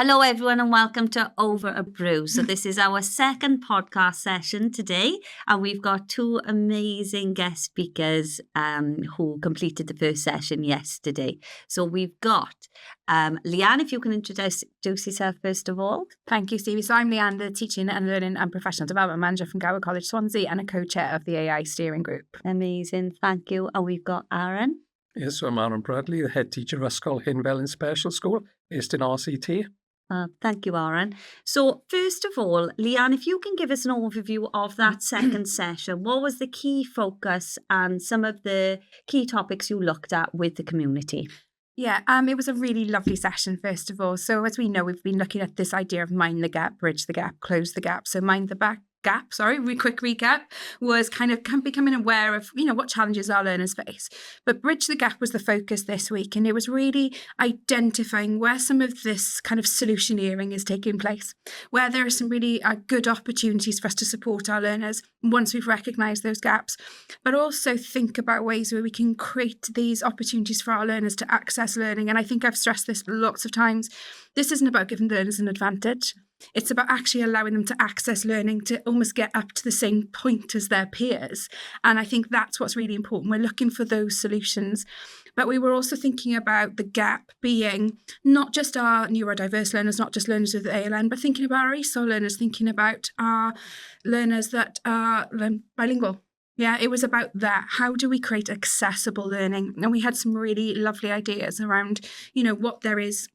Hello, everyone, and welcome to Over a Brew. So this is our second podcast session today, and we've got two amazing guest speakers who completed the first session yesterday. So we've got Leanne, if you can introduce yourself first of all. Thank you, Stevie. So I'm Leanne, the Teaching and Learning and Professional Development Manager from Gower College, Swansea, and a co-chair of the AI Steering Group. Amazing, thank you. And we've got Aron. Yes, so I'm Aron Bradley, the head teacher of Ysgol Hen Felin Special School, based in RCT. Thank you, Aron. So first of all, Leanne, if you can give us an overview of that second session, what was the key focus and some of the key topics you looked at with the community? Yeah, it was a really lovely session, first of all. So as we know, we've been looking at this idea of mind the gap, bridge the gap, close the gap. So mind the gap, quick recap, was kind of becoming aware of, what challenges our learners face. But bridge the gap was the focus this week. And it was really identifying where some of this kind of solutioneering is taking place, where there are some really good opportunities for us to support our learners once we've recognised those gaps, but also think about ways where we can create these opportunities for our learners to access learning. And I think I've stressed this lots of times. This isn't about giving learners an advantage. It's about actually allowing them to access learning to almost get up to the same point as their peers. And I think that's what's really important. We're looking for those solutions. But we were also thinking about the gap being not just our neurodiverse learners, not just learners with ALN, but thinking about our ESOL learners, thinking about our learners that are bilingual. Yeah, it was about that. How do we create accessible learning? And we had some really lovely ideas around, what there is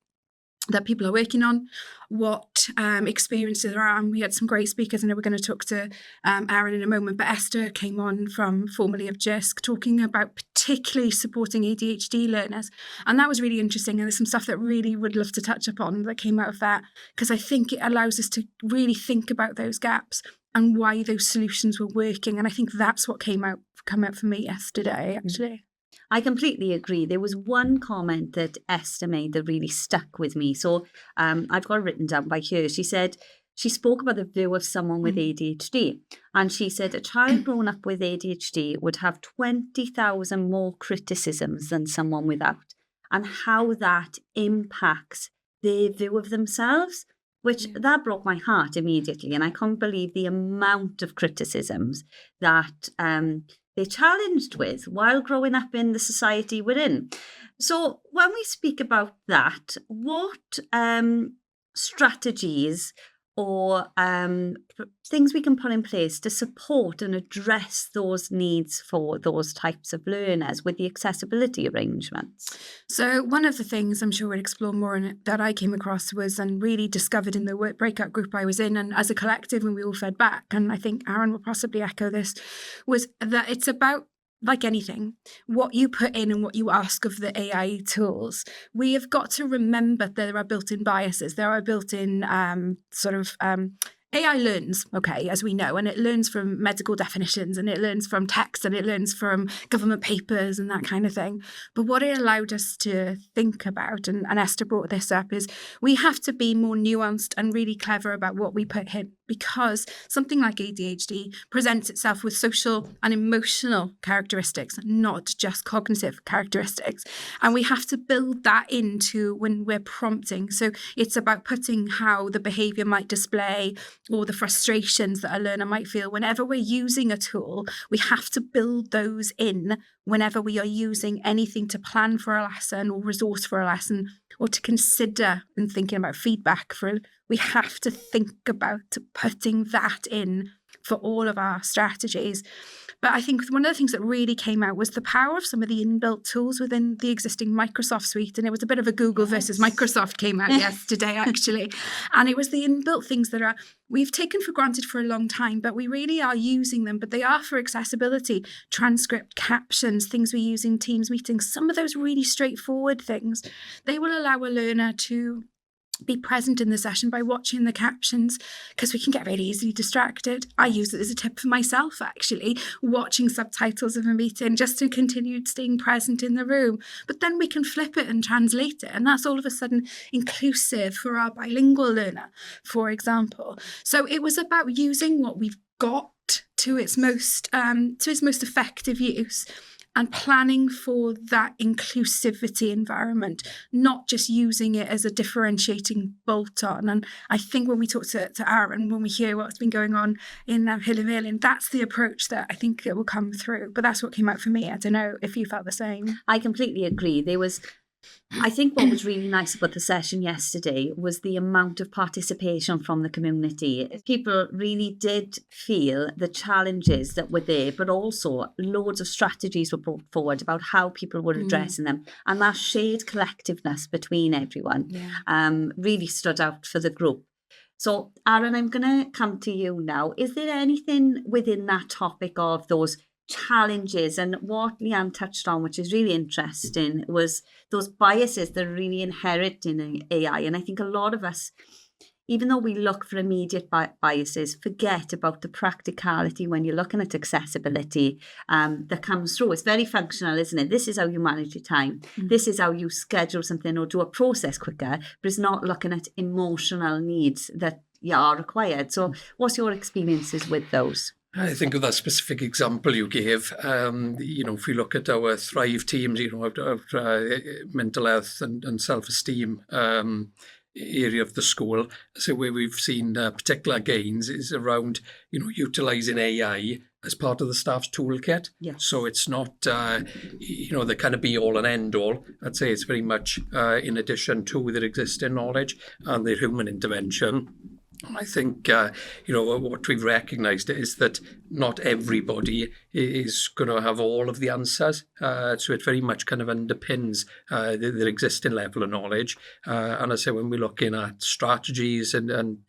that people are working on, what experiences there are. And we had some great speakers. I know we're going to talk to Aron in a moment, but Esther came on from formerly of JISC talking about particularly supporting ADHD learners. And that was really interesting. And there's some stuff that really would love to touch upon that came out of that, because I think it allows us to really think about those gaps and why those solutions were working. And I think that's what come out for me yesterday, actually. I completely agree. There was one comment that Esther made that really stuck with me. So I've got it written down by her. She said, she spoke about the view of someone with ADHD. And she said a child grown up with ADHD would have 20,000 more criticisms than someone without, and how that impacts their view of themselves, which that broke my heart immediately. And I can't believe the amount of criticisms that they're challenged with while growing up in the society we're in. So when we speak about that, what strategies or things we can put in place to support and address those needs for those types of learners with the accessibility arrangements? So one of the things I'm sure we'll explore more in it that I came across was and really discovered in the work breakout group I was in, and as a collective when we all fed back, and I think Aron will possibly echo this, was that it's about, like anything, what you put in and what you ask of the AI tools. We have got to remember there are built-in biases. There are built-in AI learns, as we know, and it learns from medical definitions, and it learns from text, and it learns from government papers and that kind of thing. But what it allowed us to think about, and Esther brought this up, is we have to be more nuanced and really clever about what we put in, because something like ADHD presents itself with social and emotional characteristics, not just cognitive characteristics. And we have to build that into when we're prompting. So it's about putting how the behavior might display or the frustrations that a learner might feel whenever we're using a tool. We have to build those in whenever we are using anything to plan for a lesson or resource for a lesson, or to consider and thinking about feedback we have to think about putting that in for all of our strategies. But I think one of the things that really came out was the power of some of the inbuilt tools within the existing Microsoft suite. And it was a bit of a Google versus Microsoft came out yesterday, actually. And it was the inbuilt things that we've taken for granted for a long time, but we really are using them. But they are for accessibility, transcript, captions, things we use in Teams meetings. Some of those really straightforward things, they will allow a learner to be present in the session by watching the captions, because we can get really easily distracted. I use it as a tip for myself, actually, watching subtitles of a meeting just to continue staying present in the room. But then we can flip it and translate it, and that's all of a sudden inclusive for our bilingual learner, for example. So it was about using what we've got to its most effective use, and planning for that inclusivity environment, not just using it as a differentiating bolt-on. And I think when we talk to Aron, when we hear what's been going on in Hen Felin, that's the approach that I think it will come through. But that's what came out for me. I don't know if you felt the same. I completely agree. I think what was really nice about the session yesterday was the amount of participation from the community. People really did feel the challenges that were there, but also loads of strategies were brought forward about how people were addressing them. And that shared collectiveness between everyone really stood out for the group. So, Aron, I'm going to come to you now. Is there anything within that topic of those challenges, and what Leanne touched on, which is really interesting, was those biases that are really inherent in AI? And I think a lot of us, even though we look for immediate biases, forget about the practicality when you're looking at accessibility that comes through. It's very functional, isn't it? This is how you manage your time. This is how you schedule something or do a process quicker, but it's not looking at emotional needs that are required. So what's your experiences with those? I think of that specific example you gave, if we look at our Thrive teams, our mental health and self-esteem area of the school, so where we've seen particular gains is around, utilising AI as part of the staff's toolkit. Yeah. So it's not, the kind of be all and end all. I'd say it's very much in addition to their existing knowledge and their human intervention. I think, what we've recognised is that not everybody is going to have all of the answers. So it very much kind of underpins their existing level of knowledge. And I say when we're looking at strategies and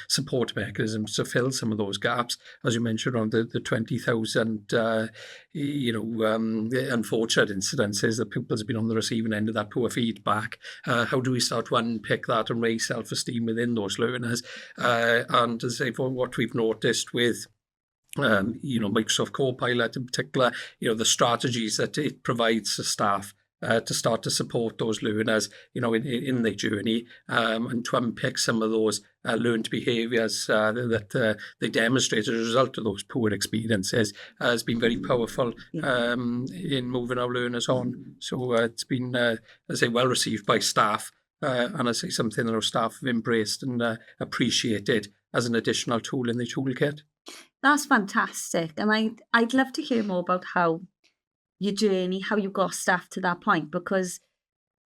support mechanisms to fill some of those gaps, as you mentioned, around the 20,000, unfortunate incidences that pupils have been on the receiving end of that poor feedback. How do we start to unpick that and raise self-esteem within those learners? And as I say, for what we've noticed with Microsoft Copilot in particular, the strategies that it provides to staff to start to support those learners, in their journey, and to unpick some of those learned behaviours that they demonstrate as a result of those poor experiences has been very powerful in moving our learners on. So it's been, well received by staff. And I say something that our staff have embraced and appreciated as an additional tool in the toolkit. That's fantastic. And I'd love to hear more about how your journey, how you got staff to that point, because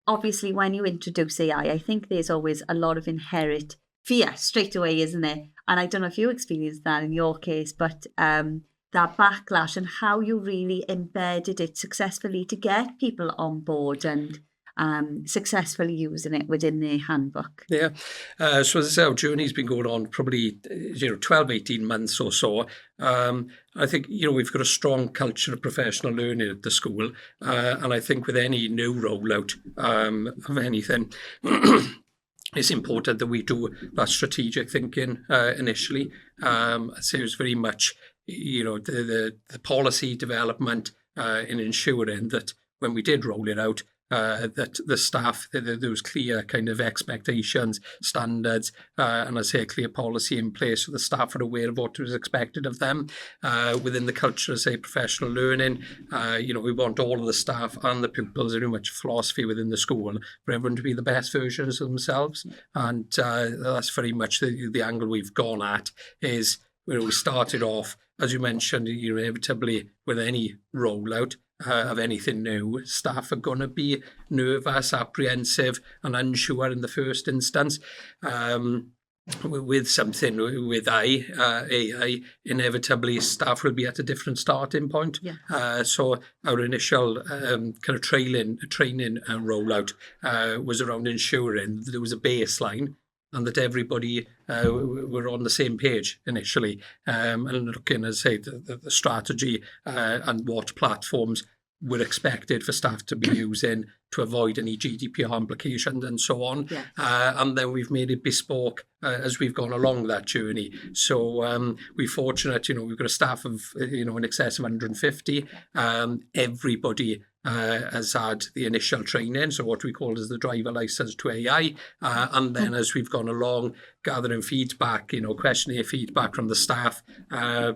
obviously when you introduce AI, I think there's always a lot of inherent fear straight away, isn't there? And I don't know if you experienced that in your case, but that backlash and how you really embedded it successfully to get people on board and successfully using it within the handbook. Yeah. So as I say, our journey's been going on probably 12, 18 months or so. I think, we've got a strong culture of professional learning at the school. And I think with any new rollout of anything, it's important that we do that strategic thinking initially. I'd say it was very much, the policy development in ensuring that when we did roll it out, that the staff, there was clear kind of expectations, standards, and I say a clear policy in place so the staff are aware of what was expected of them. Within the culture of, say, professional learning, we want all of the staff and the pupils, very much philosophy within the school, for everyone to be the best versions of themselves. And that's very much the angle we've gone at, is where we started off, as you mentioned, inevitably with any rollout of anything new, staff are going to be nervous, apprehensive and unsure in the first instance. With something with AI, inevitably staff will be at a different starting point. Yeah. So our initial kind of training rollout was around ensuring that there was a baseline and that everybody were on the same page initially, and looking, as I say, the strategy and what platforms were expected for staff to be using to avoid any GDPR implications and so on. Yeah. And then we've made it bespoke as we've gone along that journey. So we're fortunate, we've got a staff of, in excess of 150. Everybody has had the initial training, so what we call as the driver license to AI, and then as we've gone along, gathering feedback, questionnaire feedback from the staff,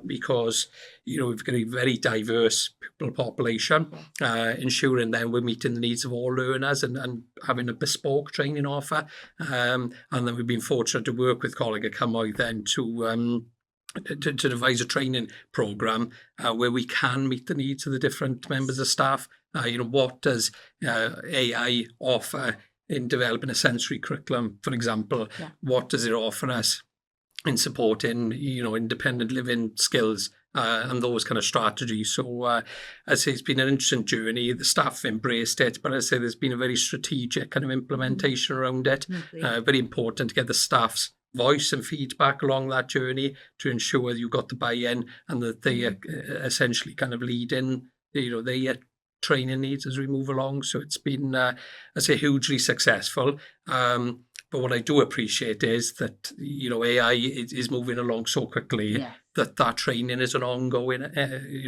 because we've got a very diverse pupil population, ensuring then we're meeting the needs of all learners and having a bespoke training offer, and then we've been fortunate to work with Coleg y Cymoedd then to devise a training programme where we can meet the needs of the different members of staff. What does AI offer in developing a sensory curriculum, for example? Yeah. What does it offer us in supporting, independent living skills and those kind of strategies? So I'd say it's been an interesting journey. The staff embraced it, but I'd say there's been a very strategic kind of implementation around it. Very important to get the staff's voice and feedback along that journey to ensure you've got the buy-in and that they are essentially kind of leading, their training needs as we move along. So it's been, I'd say, hugely successful. But what I do appreciate is that, AI is moving along so quickly that training is an ongoing,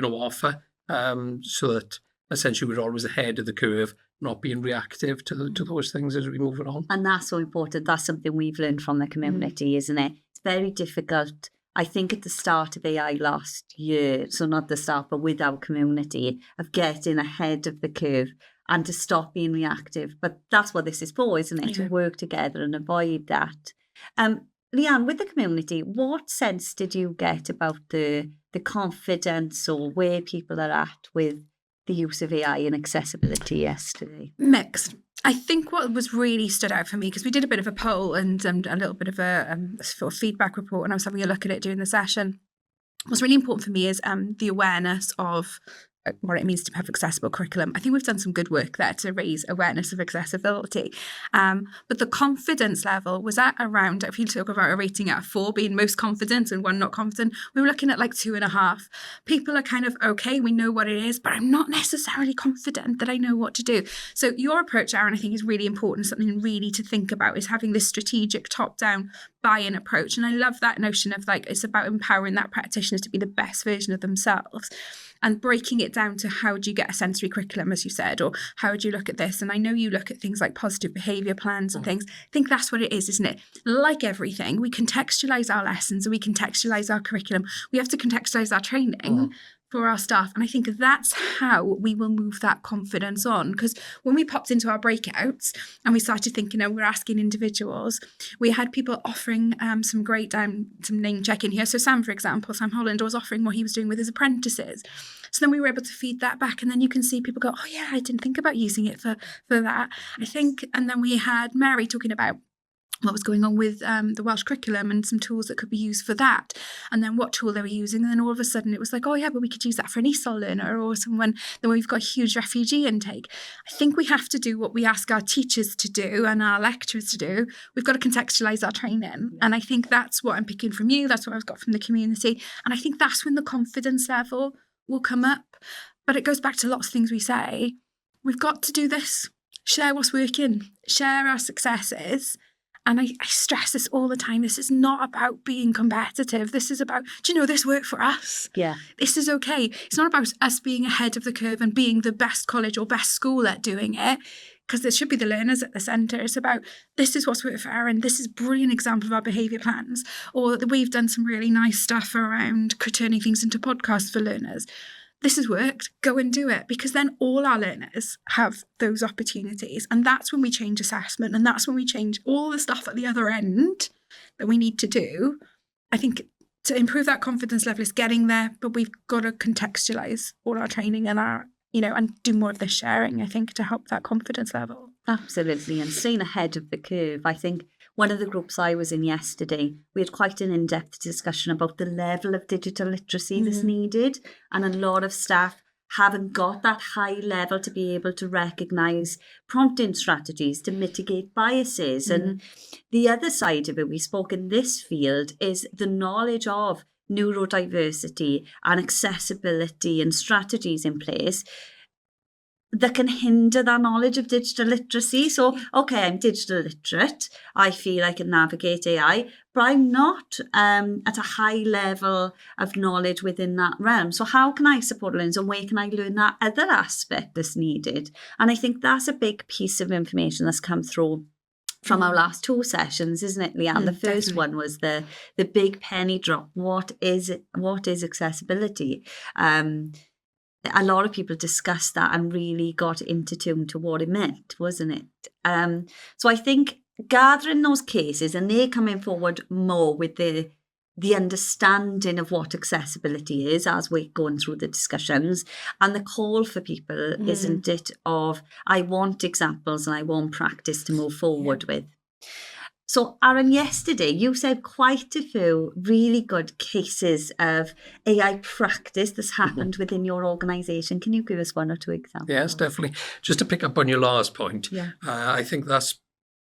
offer, so that essentially we're always ahead of the curve, not being reactive to those things as we move along. And that's so important. That's something we've learned from the community, isn't it? It's very difficult. I think at the start of AI last year, so not the start, but with our community, of getting ahead of the curve and to stop being reactive. But that's what this is for, isn't it? To work together and avoid that. Leanne, with the community, what sense did you get about the confidence or where people are at with the use of AI and accessibility yesterday? Mixed. I think what was really stood out for me, because we did a bit of a poll and a little bit of a sort of feedback report, and I was having a look at it during the session. What's really important for me is the awareness of what it means to have accessible curriculum. I think we've done some good work there to raise awareness of accessibility. But the confidence level was at around, if you talk about a rating out of 4 being most confident and 1 not confident, we were looking at like 2.5. People are kind of, okay, we know what it is, but I'm not necessarily confident that I know what to do. So your approach, Aron, I think is really important. Something really to think about is having this strategic top-down buy-in approach. And I love that notion of like, it's about empowering that practitioner to be the best version of themselves. And breaking it down to how do you get a sensory curriculum, as you said, or how do you look at this? And I know you look at things like positive behaviour plans and things. I think that's what it is, isn't it? Like everything, we contextualise our lessons and we contextualise our curriculum. We have to contextualise our training for our staff. And I think that's how we will move that confidence on. Because when we popped into our breakouts and we started thinking, we're asking individuals, we had people offering some great, some name check in here. So Sam, for example, Sam Holland was offering what he was doing with his apprentices. So then we were able to feed that back, and then you can see people go, oh yeah, I didn't think about using it for that. I think, and then we had Mary talking about what was going on with the Welsh curriculum and some tools that could be used for that, and then what tool they were using. And then all of a sudden it was like, oh yeah, but we could use that for an Ysgol learner or someone. Then we've got huge refugee intake. I think we have to do what we ask our teachers to do and our lecturers to do. We've got to contextualise our training. And I think that's what I'm picking from you. That's what I've got from the community. And I think that's when the confidence level will come up. But it goes back to lots of things we say. We've got to do this. Share what's working. Share our successes. And I stress this all the time. This is not about being competitive. This is about, this worked for us. Yeah. This is okay. It's not about us being ahead of the curve and being the best college or best school at doing it, because there should be the learners at the centre. It's about, this is what's worked for Aron. This is a brilliant example of our behaviour plans. Or we've done some really nice stuff around turning things into podcasts for learners. This has worked, go and do it, because then all our learners have those opportunities. And that's when we change assessment, and that's when we change all the stuff at the other end that we need to do. I think to improve that confidence level is getting there, but we've got to contextualise all our training and our, and do more of the sharing, I think, to help that confidence level. Absolutely. And staying ahead of the curve. I think one of the groups I was in yesterday, we had quite an in-depth discussion about the level of digital literacy that's needed. And a lot of staff haven't got that high level to be able to recognise prompting strategies to mitigate biases. And the other side of it, we spoke in this field, is the knowledge of neurodiversity and accessibility and strategies in place. that can hinder that knowledge of digital literacy. So, okay, I'm digital literate. I feel I can navigate AI, but I'm not at a high level of knowledge within that realm. So how can I support learners, and where can I learn that other aspect that's needed? And I think that's a big piece of information that's come through from our last 2 sessions, isn't it, Leanne? The first Definitely. one was the big penny drop. What is accessibility? A lot of people discussed that and really got into tune to what it meant, wasn't it? So I think gathering those cases, and they're coming forward more with the understanding of what accessibility is as we're going through the discussions, and the call for people, isn't it, of I want examples and I want practice to move forward with. So, Aron, yesterday you said quite a few really good cases of AI practice that's happened within your organisation. Can you give us 1 or 2 examples? Yes, definitely. Just to pick up on your last point, Yeah. I think that's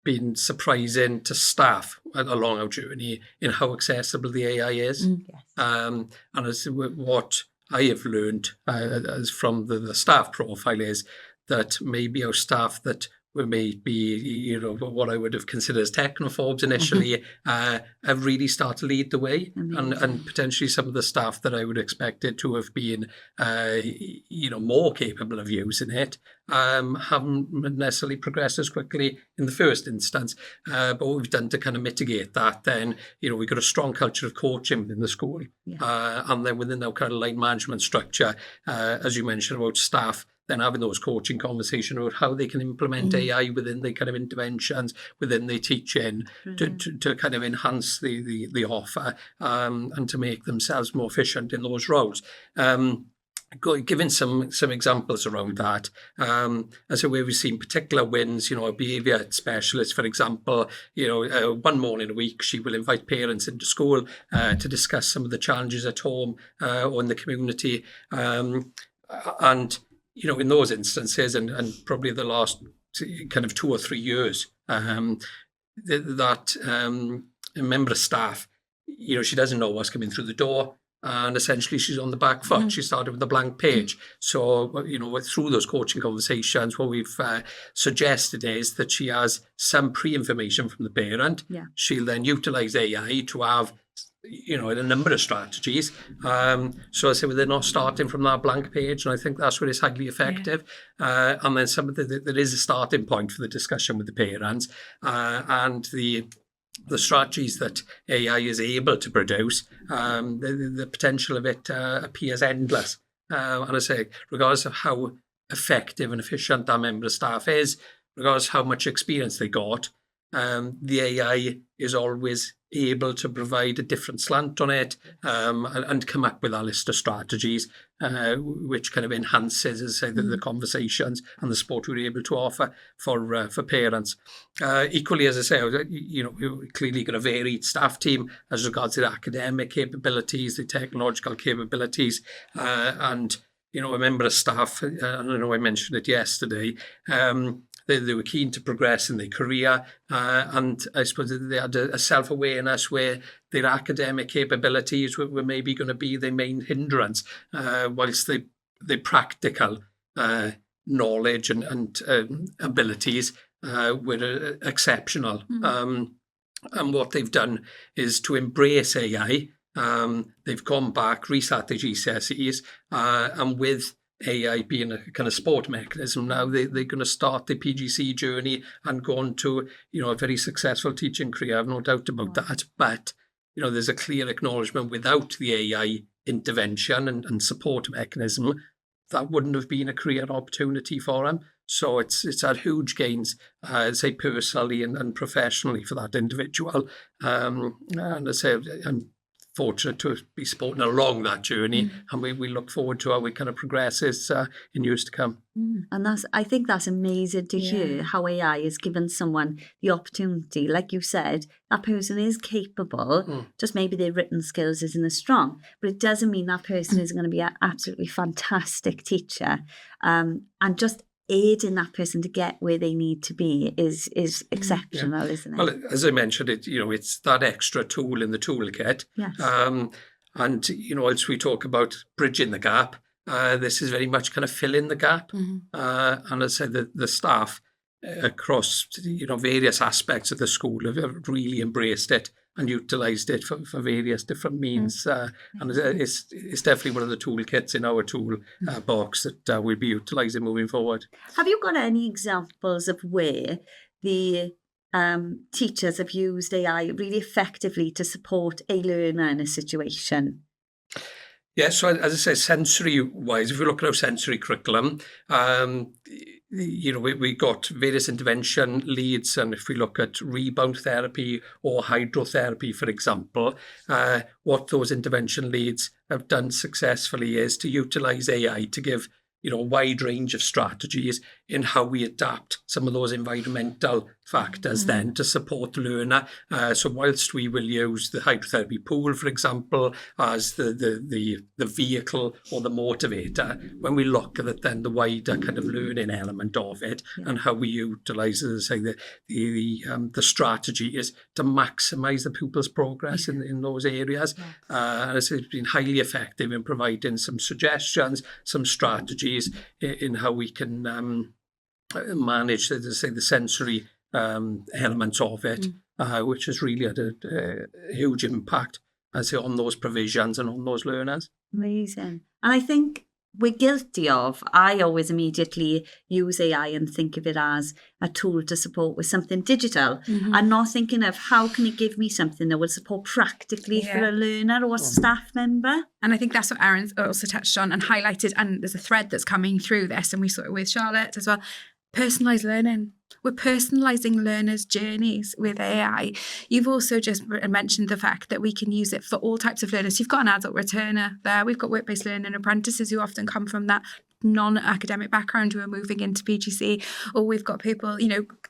been surprising to staff along our journey in how accessible the AI is. Yes. And as what I have learned as from the staff profile is that maybe our staff that were maybe, what I would have considered as technophobes initially, have really started to lead the way. And potentially some of the staff that I would expect it to have been, more capable of using it, haven't necessarily progressed as quickly in the first instance. But what we've done to kind of mitigate that then, we've got a strong culture of coaching within the school. Yeah. And then within our kind of line management structure, as you mentioned about staff, then having those coaching conversations about how they can implement AI within the kind of interventions, within the teaching, to kind of enhance the offer, and to make themselves more efficient in those roles. Giving some examples around that, as a way we've seen particular wins, a behaviour specialist, for example, 1 morning a week, she will invite parents into school to discuss some of the challenges at home or in the community. And in those instances, and probably the last kind of 2 or 3 years, that a member of staff, she doesn't know what's coming through the door. And essentially, she's on the back foot. She started with a blank page. So, through those coaching conversations, what we've suggested is that she has some pre-information from the parent. Yeah. She'll then utilise AI to have a number of strategies. So I say they're not starting from that blank page, and I think that's where it's highly effective. Yeah. And then there is a starting point for the discussion with the parents, and the strategies that AI is able to produce. The potential of it appears endless. And I say, regardless of how effective and efficient that member of staff is, regardless of how much experience they got, the AI is always able to provide a different slant on it, and come up with a list of strategies, which kind of enhances, as I say, the conversations and the support we're able to offer for parents. Equally, as I say, we've clearly got a varied staff team as regards to the academic capabilities, the technological capabilities, and a member of staff, and I know I mentioned it yesterday, they were keen to progress in their career, and I suppose they had a self-awareness where their academic capabilities were maybe going to be their main hindrance, whilst the practical knowledge and abilities were exceptional. And what they've done is to embrace AI. They've gone back, resat their GCSEs, and with AI being a kind of support mechanism, now they're going to start the PGC journey and go on to a very successful teaching career. I have no doubt about that. But there's a clear acknowledgement without the AI intervention and support mechanism, that wouldn't have been a career opportunity for them. So it's had huge gains, say personally and professionally for that individual. And I say I'm fortunate to be supporting along that journey, and we look forward to how we kind of progress this in years to come. And I think that's amazing to hear how AI has given someone the opportunity. Like you said, that person is capable, just maybe their written skills isn't as strong, but it doesn't mean that person is going to be an absolutely fantastic teacher. And just aiding that person to get where they need to be is exceptional, isn't it? Well, as I mentioned, it's that extra tool in the toolkit. Yes. And as we talk about bridging the gap, this is very much kind of fill in the gap. And as I said, the staff across various aspects of the school have really embraced it and utilised it for various different means. And it's definitely one of the toolkits in our tool box that we'll be utilising moving forward. Have you got any examples of where the teachers have used AI really effectively to support a learner in a situation? Yeah, so as I say, sensory-wise, if we look at our sensory curriculum, we got various intervention leads, and if we look at rebound therapy or hydrotherapy, for example, what those intervention leads have done successfully is to utilise AI to give a wide range of strategies in how we adapt some of those environmental factors then to support the learner. So whilst we will use the hydrotherapy pool, for example, as the vehicle or the motivator, when we look at it, then the wider kind of learning element of it and how we utilise, as I say, the strategy is to maximise the pupil's progress in those areas. And it's been highly effective in providing some suggestions, some strategies in how we can manage, the sensory elements of it, which has really had a huge impact, on those provisions and on those learners. Amazing. And I think we're guilty of, I always immediately use AI and think of it as a tool to support with something digital and not thinking of how can it give me something that will support practically for a learner or a staff member. And I think that's what Aron's also touched on and highlighted, and there's a thread that's coming through this, and we saw it with Charlotte as well. Personalised learning. We're personalising learners' journeys with AI. You've also just mentioned the fact that we can use it for all types of learners. You've got an adult returner there. We've got work-based learning apprentices who often come from that non-academic background who are moving into PGC, or we've got people,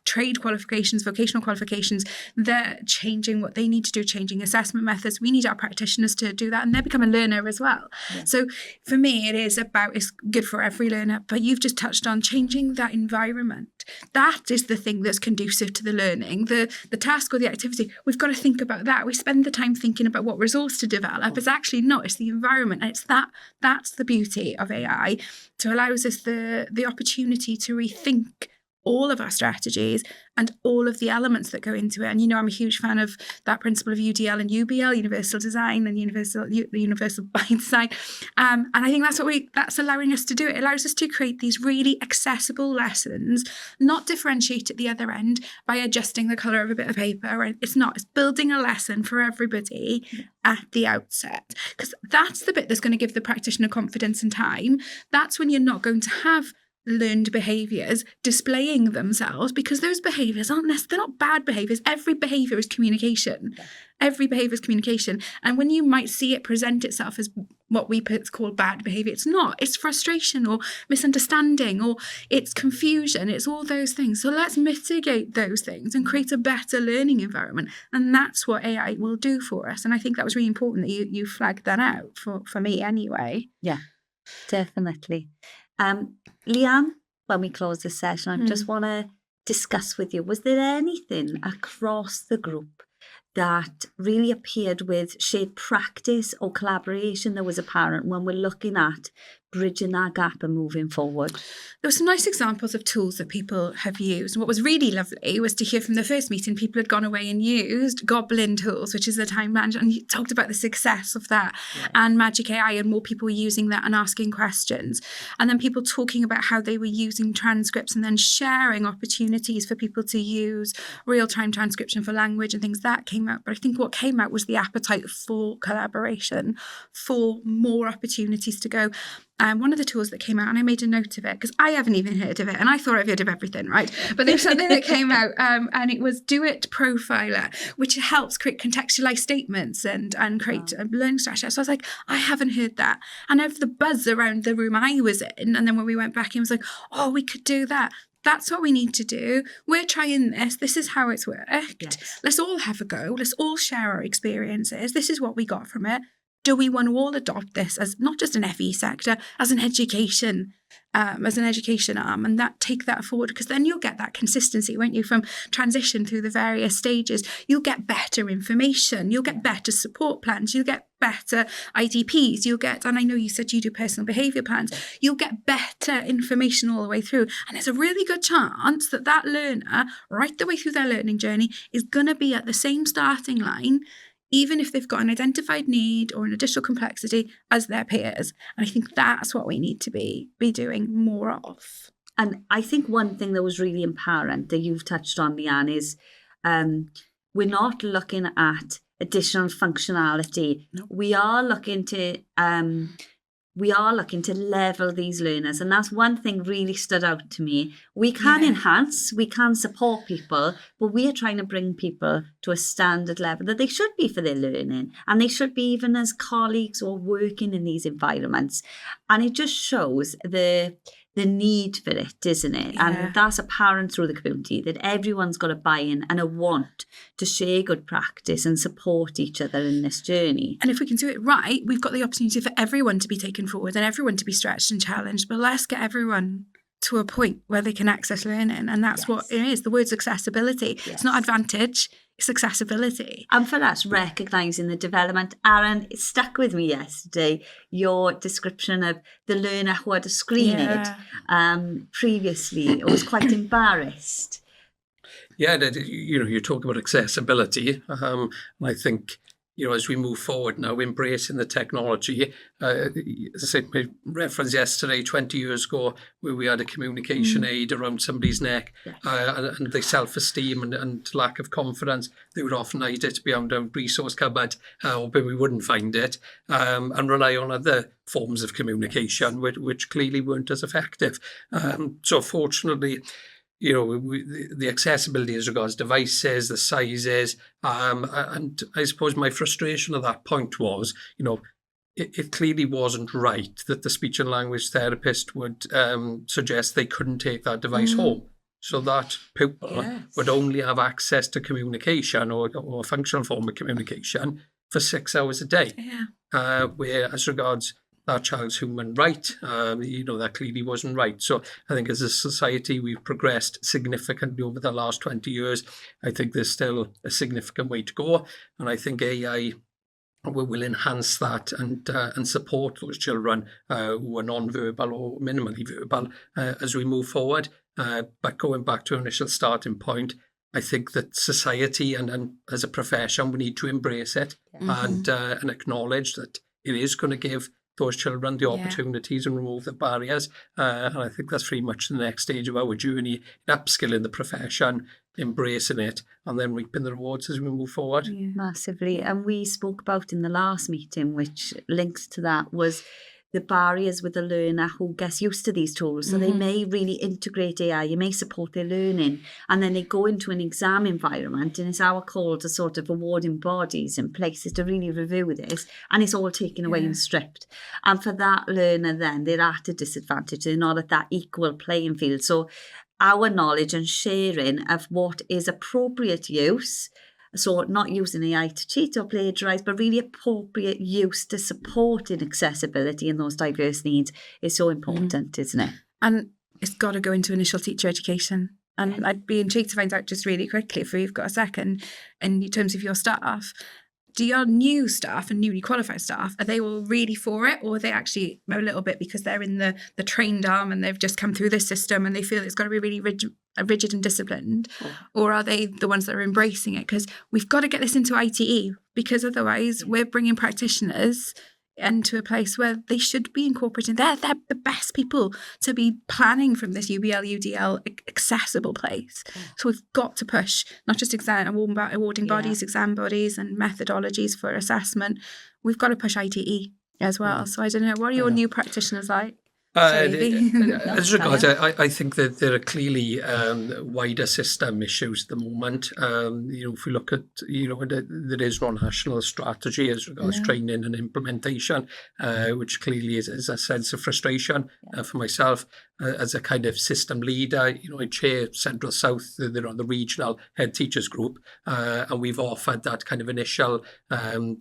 trade qualifications, vocational qualifications. They're changing what they need to do, changing assessment methods. We need our practitioners to do that, and they become a learner as well. So for me, it's good for every learner, but you've just touched on changing that environment. That is the thing that's conducive to the learning, the task or the activity. We've got to think about that. We spend the time thinking about what resource to develop. It's actually not, it's the environment. And that's the beauty of AI. So it allows us the opportunity to rethink all of our strategies and all of the elements that go into it. And I'm a huge fan of that principle of UDL and UBL, universal design and the universal by design. And I think that's allowing us to do it. It allows us to create these really accessible lessons, not differentiate at the other end by adjusting the colour of a bit of paper. It's building a lesson for everybody at the outset, because that's the bit that's going to give the practitioner confidence and time. That's when you're not going to have learned behaviours displaying themselves, because those behaviours they're not bad behaviours. Every behaviour is communication. Every behaviour is communication. And when you might see it present itself as what we call bad behaviour, it's not. It's frustration or misunderstanding or it's confusion. It's all those things. So let's mitigate those things and create a better learning environment. And that's what AI will do for us. And I think that was really important that you flagged that out for me anyway. Yeah, definitely. Leanne, when we close this session, I just want to discuss with you, was there anything across the group that really appeared with shared practice or collaboration that was apparent when we're looking at bridging that gap and moving forward? There were some nice examples of tools that people have used. And what was really lovely was to hear from the first meeting, people had gone away and used Goblin tools, which is the time management, and you talked about the success of that, and Magic AI, and more people were using that and asking questions. And then people talking about how they were using transcripts and then sharing opportunities for people to use real-time transcription for language and things that came out. But I think what came out was the appetite for collaboration, for more opportunities to go. One of the tools that came out, and I made a note of it because I haven't even heard of it, and I thought I've heard of everything, right? But there's something that came out, and it was Do It Profiler, which helps create contextualized statements and create a learning strategy. So I was like, I haven't heard that. And over the buzz around the room I was in, and then when we went back in, it was like, oh, we could do that. That's what we need to do. We're trying this. This is how it's worked. Yes. Let's all have a go. Let's all share our experiences. This is what we got from it. Do we want to all adopt this as not just an FE sector, as an education as an education arm, and take that forward, because then you'll get that consistency, won't you, from transition through the various stages. You'll get better information, you'll get better support plans, you'll get better IDPs, you'll get, and I know you said you do personal behaviour plans, you'll get better information all the way through. And there's a really good chance that learner, right the way through their learning journey, is going to be at the same starting line, even if they've got an identified need or an additional complexity as their peers. And I think that's what we need to be doing more of. And I think one thing that was really apparent that you've touched on, Leanne, is we're not looking at additional functionality. No. We are looking to level these learners, and that's one thing really stood out to me. We can enhance, we can support people, but we are trying to bring people to a standard level that they should be for their learning, and they should be even as colleagues or working in these environments. And it just shows the need for it, isn't it? Yeah. And that's apparent through the community, that everyone's got a buy-in and a want to share good practice and support each other in this journey. And if we can do it right, we've got the opportunity for everyone to be taken forward and everyone to be stretched and challenged. But let's get everyone to a point where they can access learning. And that's what it is. The word's accessibility. It's not advantage, it's accessibility. And for us, recognising the development. Aron, it stuck with me yesterday, your description of the learner who had a screen aid previously. I was quite embarrassed. Yeah, you talk about accessibility. And I think, as we move forward now, embracing the technology, as I said, my reference yesterday, 20 years ago, where we had a communication aid around somebody's neck, and the self-esteem and lack of confidence, they would often hide it behind a resource cupboard, hoping we wouldn't find it, and rely on other forms of communication, which clearly weren't as effective. So fortunately, the accessibility as regards devices, the sizes, and I suppose my frustration at that point was, it clearly wasn't right that the speech and language therapist would suggest they couldn't take that device home. So that pupil would only have access to communication or a functional form of communication for 6 hours a day. Where as regards that child's human right, that clearly wasn't right. So I think as a society, we've progressed significantly over the last 20 years. I think there's still a significant way to go. And I think AI will enhance that and support those children who are non-verbal or minimally verbal as we move forward. But going back to our initial starting point, I think that society and as a profession, we need to embrace it and acknowledge that it is going to give those children the opportunities and remove the barriers. And I think that's very much the next stage of our journey, upskilling the profession, embracing it, and then reaping the rewards as we move forward. Yeah. Massively. And we spoke about in the last meeting, which links to that, was the barriers with the learner who gets used to these tools. So they may really integrate AI, you may support their learning, and then they go into an exam environment, and it's our call to sort of awarding bodies and places to really review this, and it's all taken away and stripped. And for that learner then, they're at a disadvantage. They're not at that equal playing field. So our knowledge and sharing of what is appropriate use, so not using AI to cheat or plagiarise, but really appropriate use to supporting accessibility in those diverse needs is so important, isn't it? And it's got to go into initial teacher education. And I'd be intrigued to find out just really quickly, if you've got a second, in terms of your staff, do your new staff and newly qualified staff, are they all really for it, or are they actually a little bit because they're in the trained arm and they've just come through this system and they feel it's got to be really rigid and disciplined? Or are they the ones that are embracing it? Because we've got to get this into ITE, because otherwise we're bringing practitioners into a place where they should be incorporating. They're the best people to be planning from this UBL, UDL accessible place. So we've got to push, not just awarding bodies, exam bodies and methodologies for assessment. We've got to push ITE as well. So I don't know, what are your new practitioners like? As regards, I think that there are clearly wider system issues at the moment. If we look at, there is no national strategy as regards training and implementation, which clearly is a sense of frustration for myself. as a kind of system leader. You know, I chair Central South, the regional head teachers group, and we've offered that kind of initial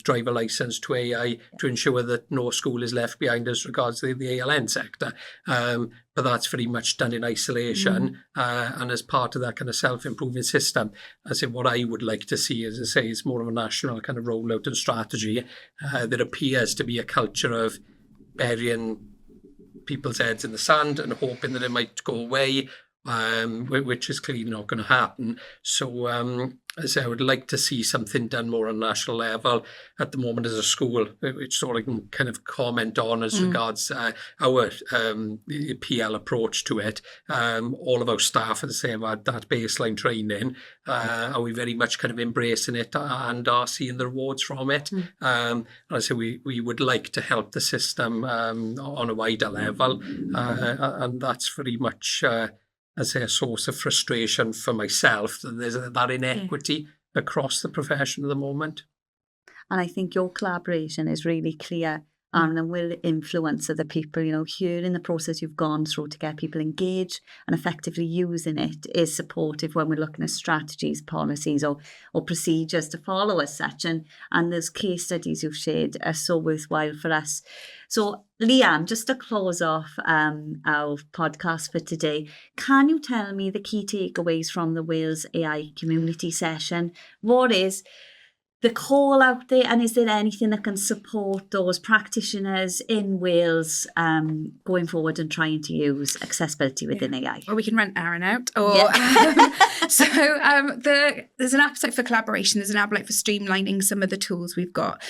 driver license to AI to ensure that no school is left behind as regards the ALN sector. But that's very much done in isolation, and as part of that kind of self-improving system. I say what I would like to see, as I say, is more of a national kind of rollout and strategy. There appears to be a culture of burying people's heads in the sand and hoping that it might go away, which is clearly not going to happen. So as I would like to see something done more on a national level. At the moment, as a school, which sort of can kind of comment on as regards our PL approach to it. All of our staff, as I say, have had that baseline training, and we very much kind of embracing it and are seeing the rewards from it. And I say we would like to help the system on a wider level, and that's very much as a source of frustration for myself, that there's that inequity across the profession at the moment. And I think your collaboration is really clear and will influence other people. You know, hearing the process you've gone through to get people engaged and effectively using it is supportive when we're looking at strategies, policies or procedures to follow as such. And those case studies you've shared are so worthwhile for us. So Leanne, just to close off our podcast for today, can you tell me the key takeaways from the Wales AI community session? What is the call out there, and is there anything that can support those practitioners in Wales going forward and trying to use accessibility within AI? Or we can rent Aron out. Or so there's an appetite for collaboration. There's an appetite for streamlining some of the tools we've got.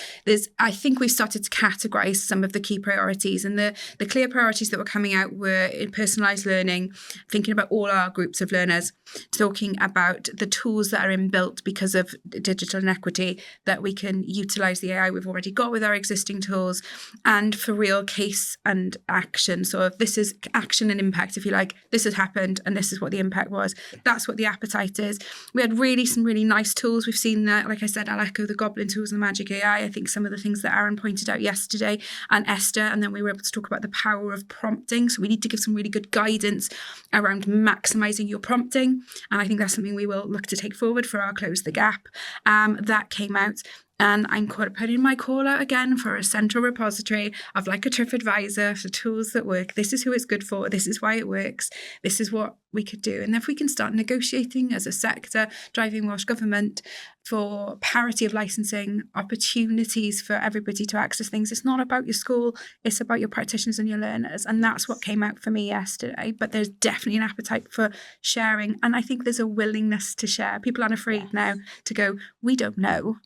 I think we've started to categorise some of the key priorities, and the clear priorities that were coming out were in personalised learning, thinking about all our groups of learners, talking about the tools that are inbuilt because of digital inequity, that we can utilise the AI we've already got with our existing tools, and for real case and action. So if this is action and impact, if you like, this has happened and this is what the impact was. That's what the appetite is. We had some really nice tools. We've seen that, like I said, I'll echo the Goblin tools and the Magic AI. I think some of the things that Aron pointed out yesterday, and Esther, and then we were able to talk about the power of prompting. So we need to give some really good guidance around maximising your prompting. And I think that's something we will look to take forward for our Close the Gap. That came out. And I'm putting my call out again for a central repository of like a TripAdvisor for tools that work. This is who it's good for. This is why it works. This is what we could do. And if we can start negotiating as a sector, driving Welsh Government for parity of licensing, opportunities for everybody to access things. It's not about your school. It's about your practitioners and your learners. And that's what came out for me yesterday. But there's definitely an appetite for sharing. And I think there's a willingness to share. People aren't afraid now to go, we don't know.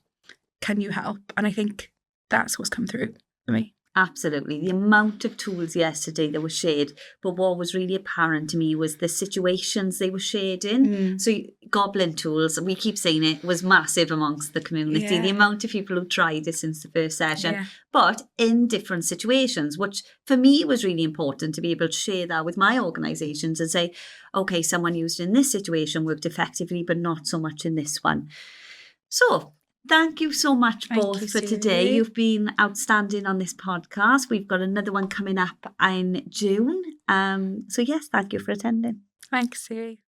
Can you help? And I think that's what's come through for me. Absolutely. The amount of tools yesterday that were shared, but what was really apparent to me was the situations they were shared in. So Goblin tools, we keep saying it, was massive amongst the community. The amount of people who tried it since the first session, but in different situations, which for me was really important to be able to share that with my organisations and say, okay, someone used in this situation worked effectively, but not so much in this one. So thank you so much both for today. You've been outstanding on this podcast. We've got another one coming up in June. So yes, thank you for attending. Thanks, Siri.